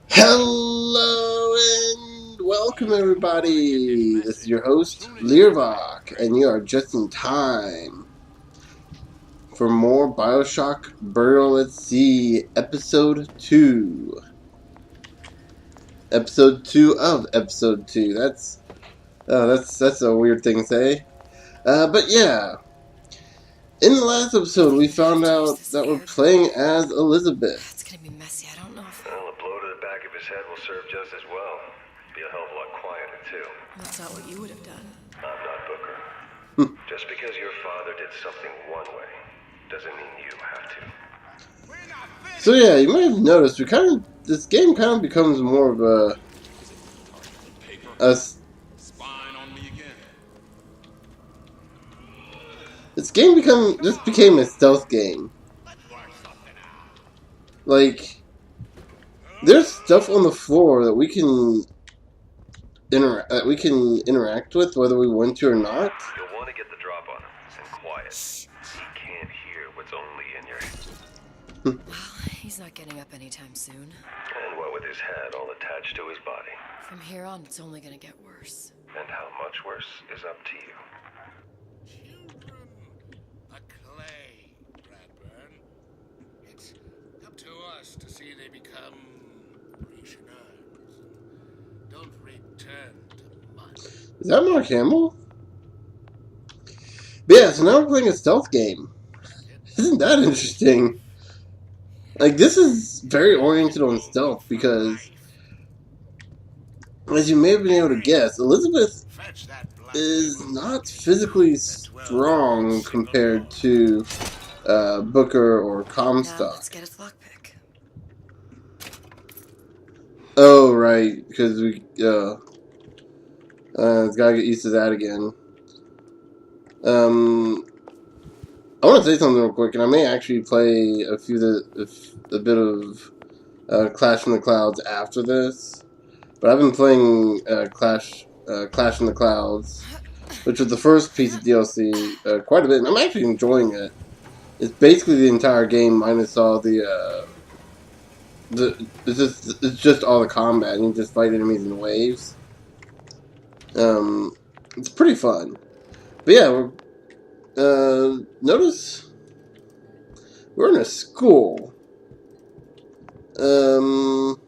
Hello and welcome everybody. This is your host, Learvok, and you are just in time for more Bioshock Burial at Sea, Episode 2. Episode 2 of Episode 2. That's a weird thing to say. But yeah. In the last episode, we found out that we're playing as Elizabeth. It's gonna be messy, I don't know if... Well, a blow to the back of his head will serve just as well. Be a hell of a lot quieter, too. That's not what you would have done. I'm not Booker. Just because your father did something one way, doesn't mean you have to. So yeah, you might have noticed, this game kind of becomes more of a This game became a stealth game. Like, there's stuff on the floor that we can interact with, whether we want to or not. You'll want to get the drop on him, and quiet. He can't hear what's only in your head. Well, he's not getting up anytime soon. And what with his head all attached to his body. From here on, it's only gonna get worse. And how much worse is up to you. To see they become Grecian herbs. Don't return to mud. Is that Mark Hamill? But yeah, so now we're playing a stealth game. Isn't that interesting? Like, this is very oriented on stealth because, as you may have been able to guess, Elizabeth is not physically strong compared to Booker or Comstock. Now let's get his lockpick. Oh, right, because we, gotta get used to that again. I want to say something real quick, and I may actually play a bit of Clash in the Clouds after this, but I've been playing Clash in the Clouds, which was the first piece of DLC, quite a bit, and I'm actually enjoying it. It's basically the entire game minus all it's just all the combat, and you just fight enemies in waves. It's pretty fun. But yeah, notice we're in a school. Not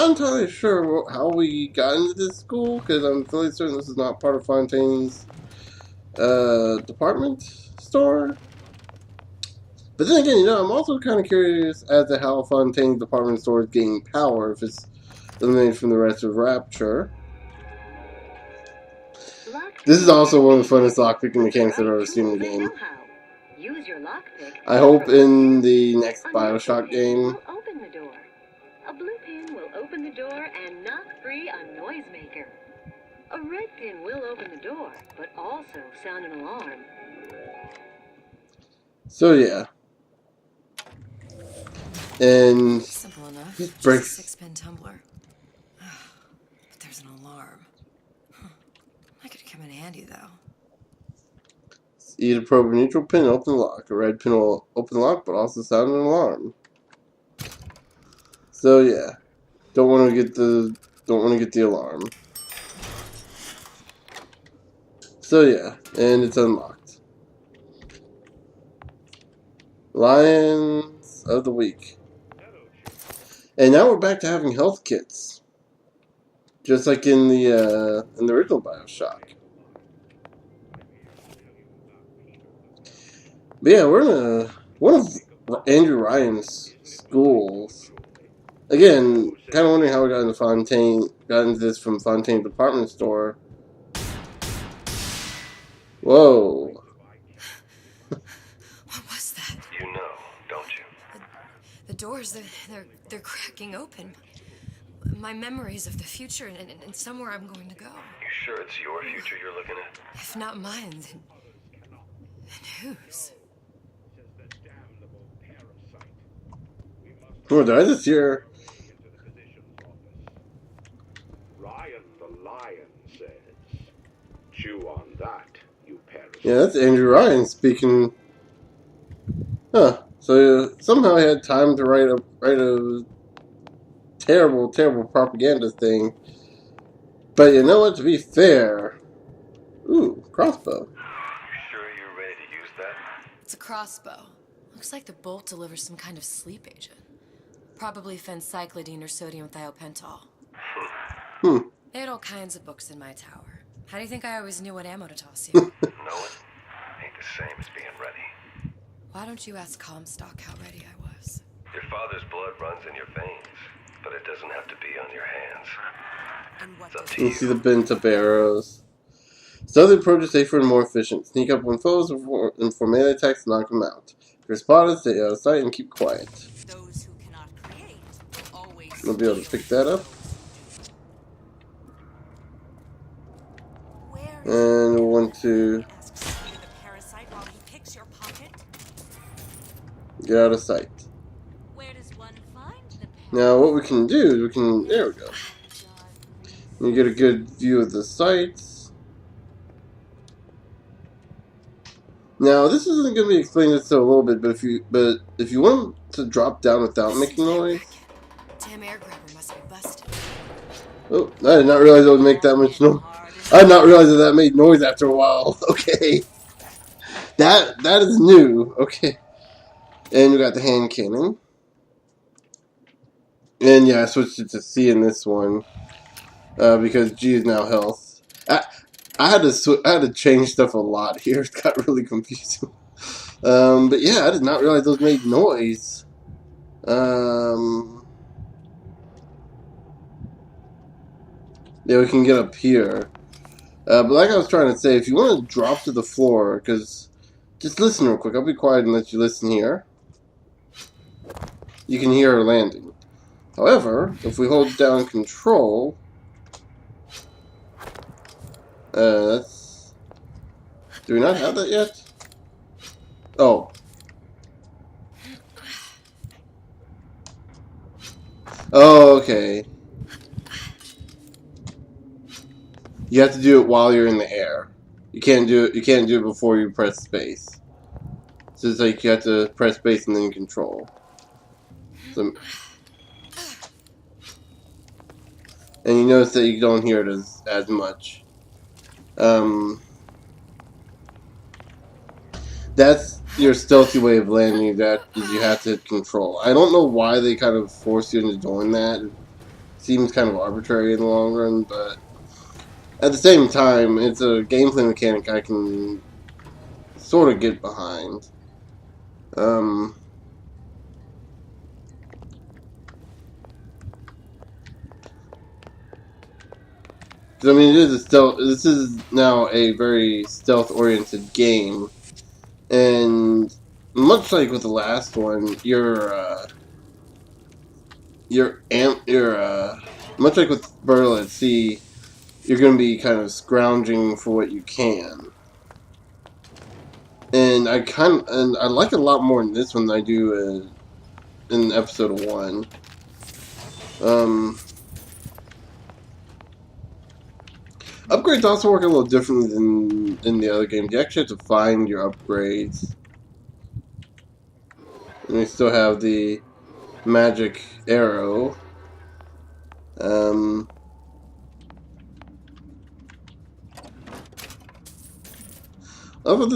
entirely sure how we got into this school, because I'm fairly certain this is not part of Fontaine's department store. But then again, I'm also kind of curious as to how Fontaine's department store is gaining power if it's eliminated from the rest of Rapture. This is also one of the funnest lockpicking mechanics I've ever seen in the game. I hope in the next Bioshock game. A blue pin will open the door and knock free a noisemaker. A red pin will open the door, but also sound an alarm. So yeah. And simple enough. Just breaks. Just a 6-pin tumbler. But there's an alarm. That could come in handy, though. Either probe a neutral pin and open the lock. A red pin will open the lock, but also sound an alarm. So yeah, don't want to get the alarm. So yeah, and it's unlocked. Lions of the Week. And now we're back to having health kits, just like in the original Bioshock. But yeah, we're in one of Andrew Ryan's schools. Again, kind of wondering how we got into this from Fontaine's department store. Whoa. What was that? You know, don't you? The doors, they're cracking open. My memories of the future and somewhere I'm going to go. You sure it's your future you're looking at? If not mine, then whose? Oh, did I just hear? Ryan the Lion says, chew on that, you parasite. Yeah, that's Andrew Ryan speaking. Huh. So somehow he had time to write a terrible, terrible propaganda thing. But you know what? To be fair, ooh, crossbow. You sure you're ready to use that? It's a crossbow. Looks like the bolt delivers some kind of sleep agent. Probably phencyclidine or sodium thiopental. Hmm. They had all kinds of books in my tower. How do you think I always knew what ammo to toss you? Know it ain't the same as being ready. Why don't you ask Comstock how ready I was? Your father's blood runs in your veins, but it doesn't have to be on your hands. And what It's up does to You you. see the bent up arrows. Stealthy approach is safer and more efficient. Sneak up on foes and for melee attacks to knock them out. If you're spotted, stay out of sight and keep quiet. Those who cannot create will always I'll be able to pick that up. Where And we'll want to asks Peter the parasite while he picks your pocket. get out of sight. Where does one find the parasite? Now what we can do is we can, there we go. You get a good view of the sights. Now this isn't going to be explained just a little bit, but if you want to drop down without making noise. Damn air grabber must be busted. Oh, I did not realize it would make that much noise. I did not realize that made noise after a while. Okay, that is new. Okay, and we got the hand cannon. And yeah, I switched it to C in this one because G is now health. I had to change stuff a lot here. It got really confusing. But yeah, I did not realize those made noise. Yeah, we can get up here. But like I was trying to say, if you want to drop to the floor, because just listen real quick. I'll be quiet and let you listen here. You can hear her landing. However, if we hold down control, that's... Do we not have that yet? Oh. Oh, okay. You have to do it while you're in the air. You can't do it. You can't do it before you press space. So it's like you have to press space and then control. So, and you notice that you don't hear it as much. That's your stealthy way of landing. That is, you have to hit control. I don't know why they kind of force you into doing that. It seems kind of arbitrary in the long run, but at the same time, it's a gameplay mechanic I can sort of get behind. I mean, it is a stealth. This is now a very stealth-oriented game, and much like with the last one, much like with Burial at Sea, you're going to be kind of scrounging for what you can. And I like it a lot more in this one than I do in episode 1. Upgrades also work a little differently than in the other games. You actually have to find your upgrades. And we still have the magic arrow. I love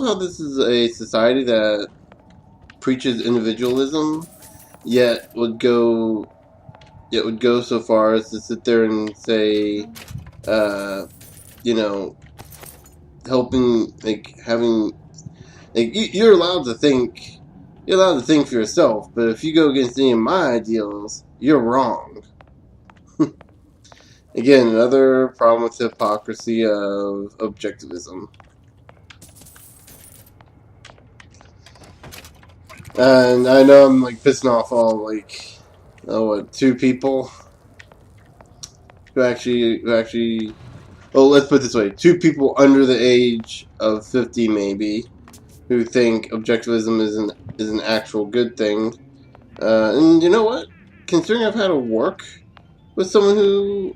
how this is a society that preaches individualism, yet would go so far as to sit there and say, you know, helping, like, having, like, you're allowed to think for yourself, but if you go against any of my ideals, you're wrong. Again, another problem with the hypocrisy of objectivism. And I know I'm, like, pissing off all, like, two people who actually, well, let's put it this way, 2 people under the age of 50 maybe, who think objectivism is an actual good thing. And you know what? Considering I've had to work with someone who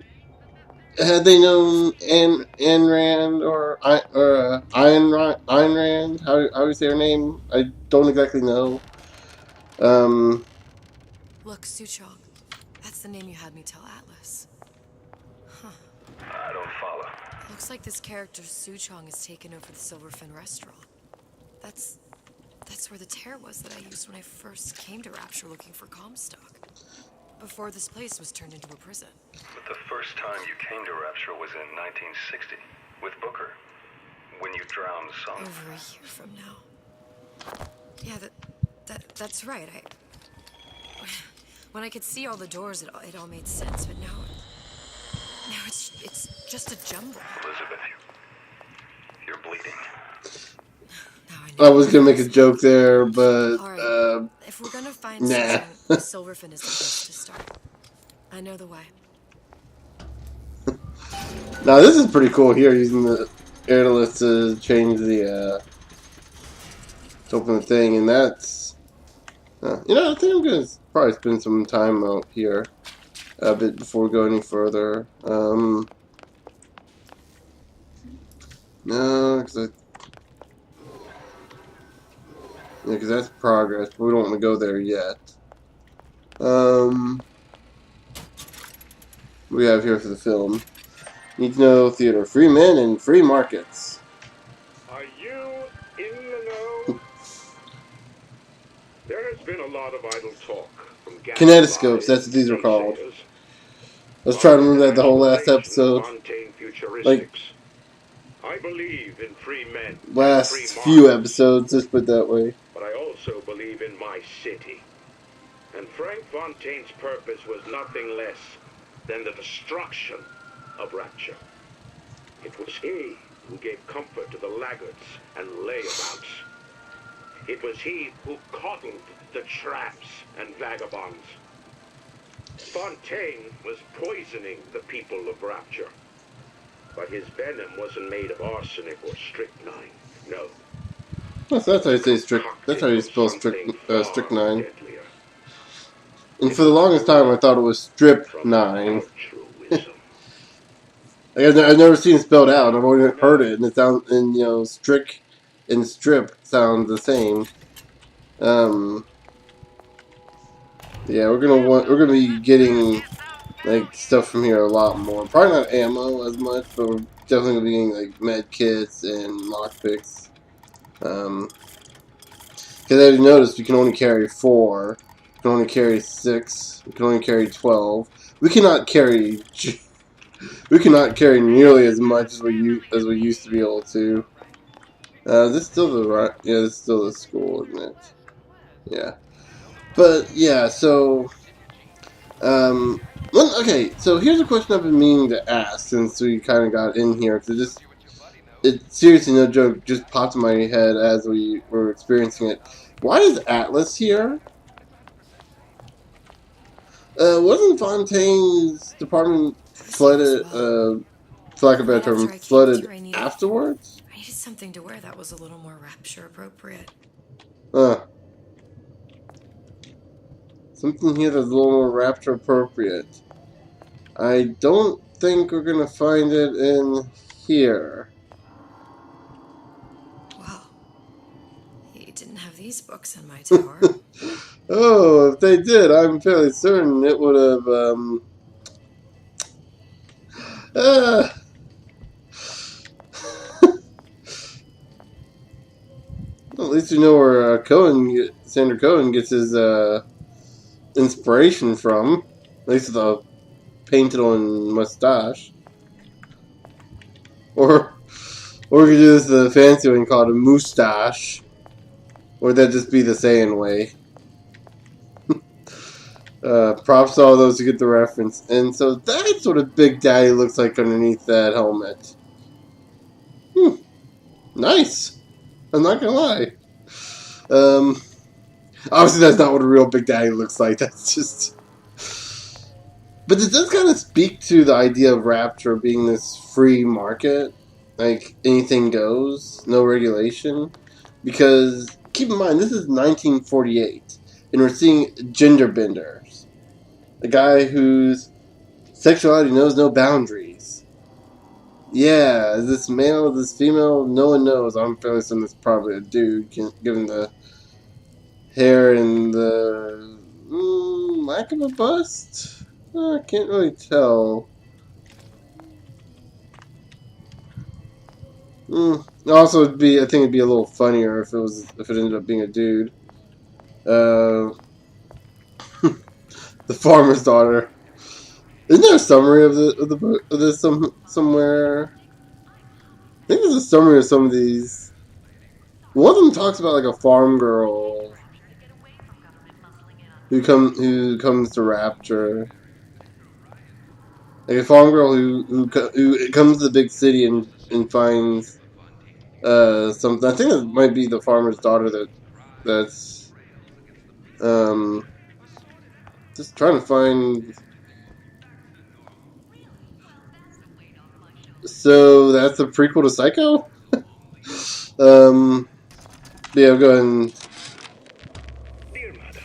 had they known Ayn Rand or Ayn Rand, how do you say her name? I don't exactly know. Um, Look, Suchong. That's the name you had me tell Atlas. I don't follow. Looks like this character Suchong has taken over the Silverfin restaurant. That's where the tear was that I used when I first came to Rapture looking for Comstock. Before this place was turned into a prison. But the first time you came to Rapture was in 1960 with Booker, when you drowned Song. Over a year from now. Yeah, that's right. When I could see all the doors, it all made sense. But now it's just a jumble. Elizabeth, you're bleeding. Now I know. I was gonna make a joke there, but All right. If we're gonna find nah. Silverfin is the place to start. I know the way. Now this is pretty cool here, using the airless to change the to open the thing, and that's you know, I think I'm gonna probably spend some time out here a bit before we go any further. No, because that's progress, but we don't want to go there yet. We have here for the film. Need to know theater. Free men and free markets. Are you in the know? There has been a lot of idle talk from Kinetoscopes, that's what these are called. I was trying to remember that the whole last episode. Like, I believe in free men. last and free few markets, episodes, let's put it that way. but I also believe in my city. And Frank Fontaine's purpose was nothing less than the destruction of Rapture. It was he who gave comfort to the laggards and layabouts. It was he who coddled the traps and vagabonds. Fontaine was poisoning the people of Rapture. But his venom wasn't made of arsenic or strychnine. No. That's how you say that's how you spell strychnine. Deadlier. And for the longest time, I thought it was strip-9. Altruism. I've never seen it spelled out. I've only heard it, and it sounds, and you know, strick and strip sound the same. Yeah, we're gonna be getting like stuff from here a lot more. Probably not ammo as much, but we're definitely gonna be getting like med kits and lockpicks. Because as you noticed, we can only carry 4. We can only carry 6. We can only carry 12. We cannot carry. We cannot carry nearly as much as we used to be able to. This is still the right? Yeah, this is still the school, isn't it? Yeah. But yeah, so okay. So here's a question I've been meaning to ask since we kind of got in here. Cause it seriously, no joke, just popped in my head as we were experiencing it. Why is Atlas here? Wasn't Fontaine's department flooded? For lack of a better term, flooded afterwards? I needed something to wear that was a little more Rapture appropriate. Something here that's a little more Rapture appropriate. I don't think we're gonna find it in here. Wow. You didn't have these books in my tower. Oh, if they did, I'm fairly certain it would have, well, at least we know where Sandra Cohen gets his, inspiration from. At least the painted on mustache. Or we could do this the fancy one called a moustache. Or would that just be the saying way? Props to all those who get the reference. And so that's what a Big Daddy looks like underneath that helmet. Nice. I'm not gonna lie. Obviously that's not what a real Big Daddy looks like. That's just... But it does kind of speak to the idea of Rapture being this free market. Like, anything goes. No regulation. Because, keep in mind, this is 1948. And we're seeing gender benders. A guy whose sexuality knows no boundaries. Yeah, is this male? Is this female? No one knows. I'm fairly certain it's probably a dude, given the hair and the lack of a bust. I can't really tell. Also, I think it'd be a little funnier if it ended up being a dude. Uh, the farmer's daughter. Isn't there a summary of the book of this somewhere? I think there's a summary of some of these. One of them talks about like a farm girl who comes to Rapture, like a farm girl who comes to the big city and finds something. I think it might be the farmer's daughter that's just trying to find. So that's a prequel to Psycho. Yeah, go ahead and. Dear madam,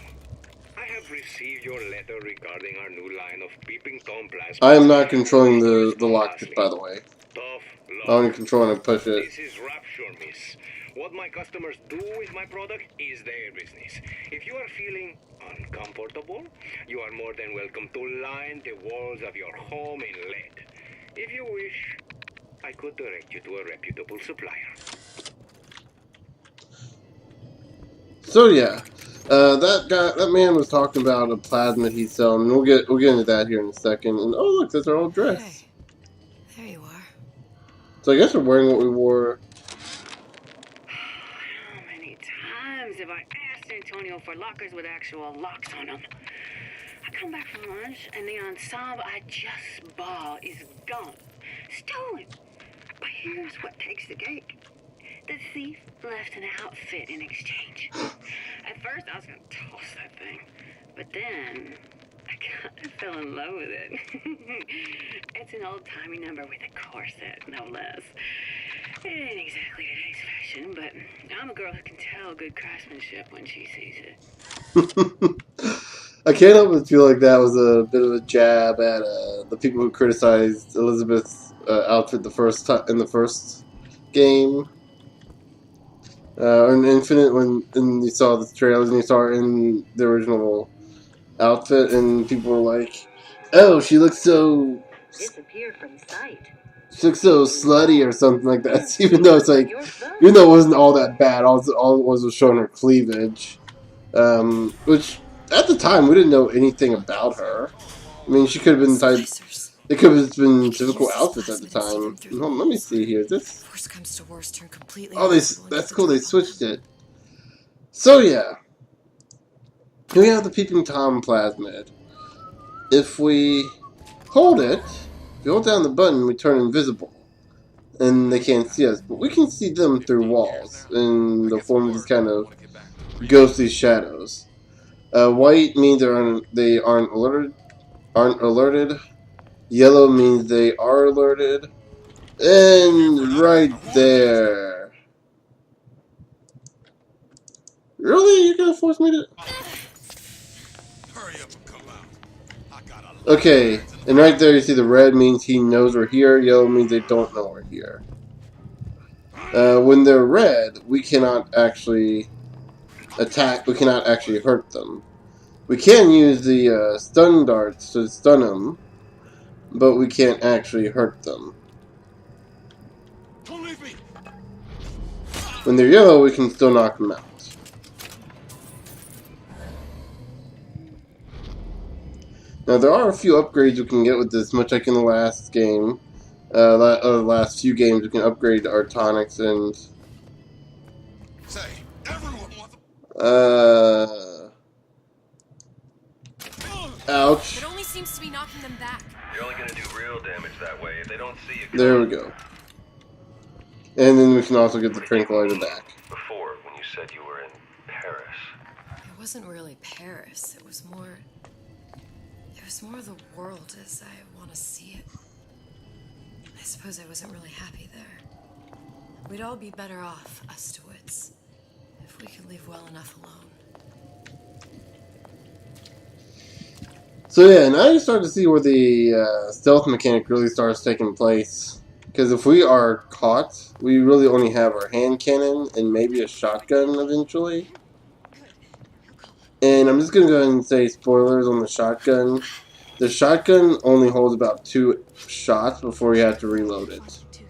I have received your letter regarding our new line of Peeping Tom plasma. I am not controlling the lock, by the way. Tough I'm only love. controlling to push it. This is Rapture, miss. What my customers do with my product is their business. If you are feeling uncomfortable, you are more than welcome to line the walls of your home in lead. If you wish, I could direct you to a reputable supplier. So yeah, that man was talking about a plasma he's selling. And we'll get into that here in a second. And oh look, that's our old dress. Hey, there you are. So I guess we're wearing what we wore. How many times have I asked Antonio for lockers with actual locks on them? I come back from lunch and the ensemble I just bought is gone. Stolen. But here's what takes the cake. The thief left an outfit in exchange. At first I was going to toss that thing. But then I kind of fell in love with it. It's an old-timey number with a corset, no less. It ain't exactly today's fashion, but I'm a girl who can tell good craftsmanship when she sees it. I can't help but feel like that was a bit of a jab at the people who criticized Elizabeth's outfit in the first game. In Infinite, when you saw the trailers and you saw her in the original outfit, and people were like, "Oh, she looks so Disappeared from sight. she looks so slutty" or something like that. Even though it's like, even though it wasn't all that bad, all it was showing her cleavage, which at the time we didn't know anything about her. I mean, she could have been type. Slicers. It could have been We can typical use this outfits at the plasmid and see them time. through Hold on, the let me walls. see here. Is this? Worst comes to worst, turn completely Oh, invisible and that's get the cool. They drop on switched them. it. So yeah, here we have the Peeping Tom plasmid. If we hold it, if we hold down the button, we turn invisible, and they can't see us. But we can see them through walls in the form of these kind of ghostly shadows. White means they aren't alerted. Yellow means they are alerted. And right there. Really? You're gonna force me to? Hurry up and come out. I got a lot Okay, and right there you see the red means he knows we're here. Yellow means they don't know we're here. When they're red, we cannot actually attack. We cannot actually hurt them. We can use the stun darts to stun them, but we can't actually hurt them. Don't leave me. When they're yellow, we can still knock them out. Now there are a few upgrades we can get with this, much like in the last game. The last few games we can upgrade our tonics and Say, everyone wants ouch. It only seems to be knocking them back. You're only gonna do real damage that way. If they don't see you There we go. And then we can also get the tranquilizer back. before, when you said you were in Paris. It wasn't really Paris. It was more of the world as I want to see it. I suppose I wasn't really happy there. We'd all be better off, us DeWitts, if we could leave well enough alone. So yeah, now you start to see where the stealth mechanic really starts taking place. Because if we are caught, we really only have our hand cannon and maybe a shotgun eventually. And I'm just going to go ahead and say spoilers on the shotgun. The shotgun only holds about 2 shots before you have to reload it. 1, 2,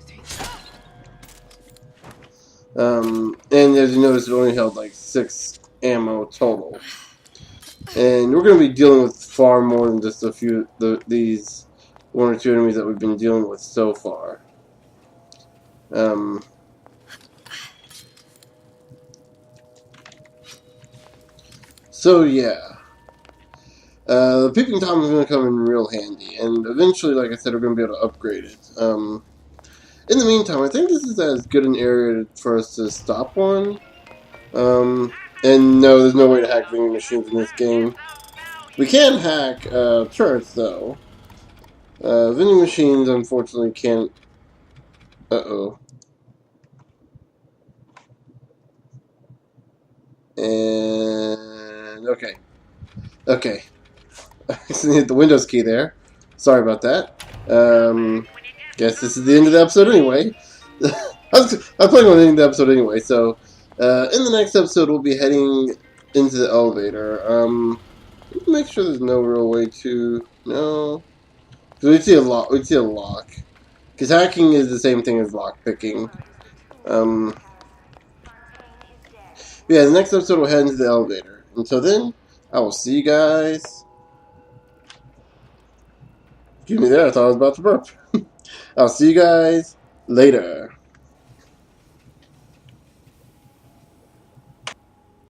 3. And as you notice, it only held like 6 ammo total. And we're going to be dealing with far more than just a few, these 1 or 2 enemies that we've been dealing with so far. So yeah. The Peeping Tom is going to come in real handy, and eventually, like I said, we're going to be able to upgrade it. In the meantime, I think this is as good an area for us to stop on. And no, there's no way to hack vending machines in this game. We can hack turrets, though. Vending machines, unfortunately, can't... Uh-oh. And... Okay. Okay. I accidentally hit the Windows key there. Sorry about that. Guess this is the end of the episode anyway. I was planning on ending the episode anyway, so... in the next episode, we'll be heading into the elevator. Make sure there's no real way to... No... We'd see a lock. We'd see a lock. Because hacking is the same thing as lockpicking. Yeah, the next episode we'll head into the elevator. Until then, I will see you guys. Excuse me there, I thought I was about to burp. I'll see you guys later.